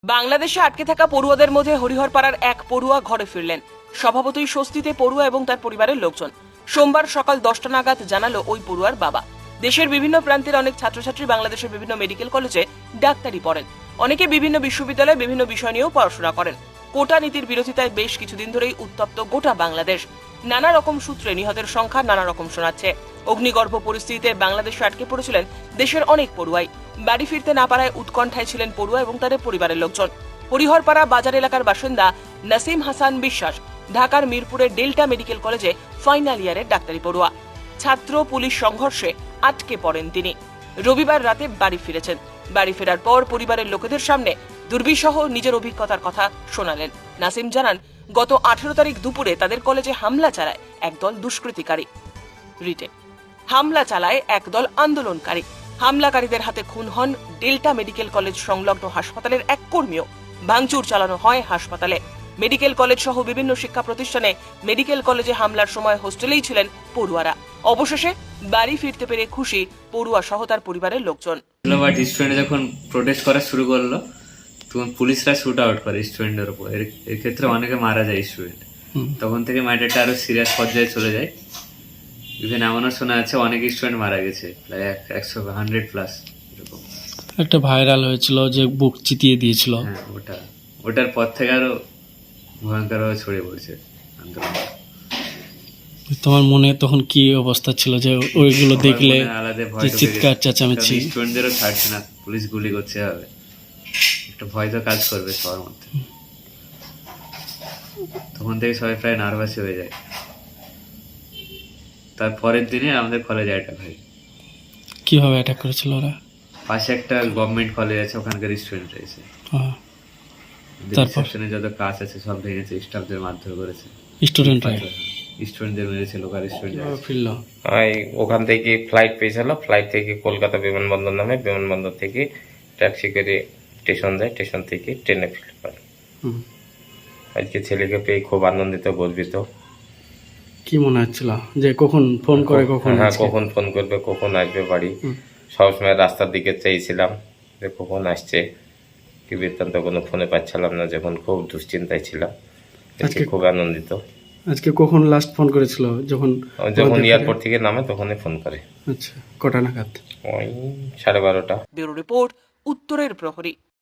বাংলাদেশে আটকে থাকা পড়ুয়াদের মধ্যে হরিহরপাড়ার এক পড়ুয়া ঘরে ফিরলেন। স্বভাবতই স্বস্তিতে পড়ুয়া এবং তার পরিবারের লোকজন। সোমবার সকাল 10টা নাগাদ জানালো ওই পড়ুয়ার বাবা। দেশের বিভিন্ন প্রান্তের অনেক ছাত্রছাত্রী বাংলাদেশের বিভিন্ন মেডিকেল কলেজে ডাক্তারি পড়েন। অনেকে বিভিন্ন বিশ্ববিদ্যালয়ে বিভিন্ন বিষয় নিয়েও পড়াশোনা করেন। কোটা নীতির বিরোধিতায় বেশ কিছুদিন ধরেই উত্তপ্ত গোটা বাংলাদেশ। নানা রকম সূত্রে নিহতের সংখ্যা নানা রকম শোনাচ্ছে। অগ্নিগর্ভ পরিস্থিতিতে বাংলাদেশে আটকে পড়েছিলেন দেশের অনেক পড়ুয়াই। বাড়ি ফিরতে না পারায় উৎকণ্ঠায় ছিলেন পড়ুয়া এবং তাদের পরিবারের লোকজন। হরিহরপাড়া বাজার এলাকার বাসিন্দা নাসিম হাসান বিশ্বাস ঢাকার মিরপুরের ডেল্টা মেডিকেল কলেজে ফাইনাল ইয়ারের ডাক্তারি পড়ুয়া। ছাত্র পুলিশ সংঘর্ষে আটকে পড়েন তিনি। রবিবার রাতে বাড়ি ফিরেছেন। বাড়ি ফেরার পর পরিবারের লোকেদের সামনে দুর্বিষহ নিজের অভিজ্ঞতার কথা শোনালেন। নাসিম জানান, গত 18 তারিখ দুপুরে তাদের কলেজে হামলা চালায় একদল দুষ্কৃতিকারী। হামলা চালায় একদল আন্দোলনকারী। হামলাকারীদের হাতে খুন হন ডেল্টা মেডিকেল কলেজ সংলগ্ন হাসপাতালের এক কর্মীও। ভাঙচুর চালানো হয় হাসপাতালে। মেডিকেল কলেজ সহ বিভিন্ন শিক্ষা প্রতিষ্ঠানে মেডিকেল কলেজে হামলার সময় হোস্টেলেই ছিলেন পড়ুয়ারা। অবশেষে বাড়ি ফিরতে পেরে খুশি পড়ুয়া সহ তার পরিবারের লোকজন। স্টুডেন্ট যখন প্রোটেস্ট করা শুরু করলো তখন পুলিশরা শুট আউট করে স্টুডেন্টের উপর। এর ক্ষেত্রে অনেকে মারা যায় স্টুডেন্ট। তখন থেকে ম্যাটারটা আরো সিরিয়াস পর্যায়ে চলে যায়। ইভেন এমনও শোনা যাচ্ছে অনেক স্টুডেন্ট মারা গেছে, প্রায় 100+ এরকম। একটা ভাইরাল হয়েছিল যে বুক চিতিয়ে দিয়েছিল। হ্যাঁ, ওটার পর থেকে আরো ভয়ঙ্করভাবে ছড়িয়ে পড়েছে আন্দোলন। তোমার মনে তখন কি অবস্থা ছিল যে ওইগুলো দেখলে আলাদা যে ভয় চিৎকার চেঁচামেচি? স্টুডেন্টদেরও ছাড়ছে না, পুলিশ গুলি করছে, হবে একটা ভয় তো কাজ করবে সবার মধ্যে। তখন থেকে সবাই প্রায় নার্ভাসই হয়ে যায়। তার পরের দিনে আমাদের কলেজে অ্যাটাক হয়। কিভাবে অ্যাটাক করেছিল ওরা? পাশে একটা গভর্নমেন্ট কলেজ আছে, ওখানকার স্টুডেন্ট রয়েছে। রিসেপশনে যত কাজ আছে সব ভেঙেছে, স্টাফদের মারধর করেছে। স্টুডেন্টদের মেরেছে, লোকাল স্টুডেন্ট ফিরলো। ওখান থেকে ফ্লাইট পেয়েছিল, ফ্লাইট থেকে কলকাতা বিমানবন্দর নামে, বিমানবন্দর থেকে ট্যাক্সি করে স্টেশন যায়, স্টেশন থেকে ট্রেনে ফিরে পারে। আজকে ছেলেকে পেয়ে খুব আনন্দিত, গর্বিত। কি মনে হচ্ছিল যে কখন ফোন করে, কখন ফোন করবে, কখন আসবে বাড়ি? সবসময় রাস্তার দিকে চাইছিলাম যে কখন আসছে, কি বৃত্তান্ত কোনো ফোনে পাচ্ছিলাম না, যখন খুব দুশ্চিন্তায় ছিলাম। আজকে খুব আনন্দিত। আজকে কখন লাস্ট ফোন করেছিল? যখন এয়ারপোর্ট থেকে নামে তখনই ফোন করে। আচ্ছা, কটা নাগাদ? ওই 12:30। ব্যুরো রিপোর্ট, উত্তরের প্রহরী।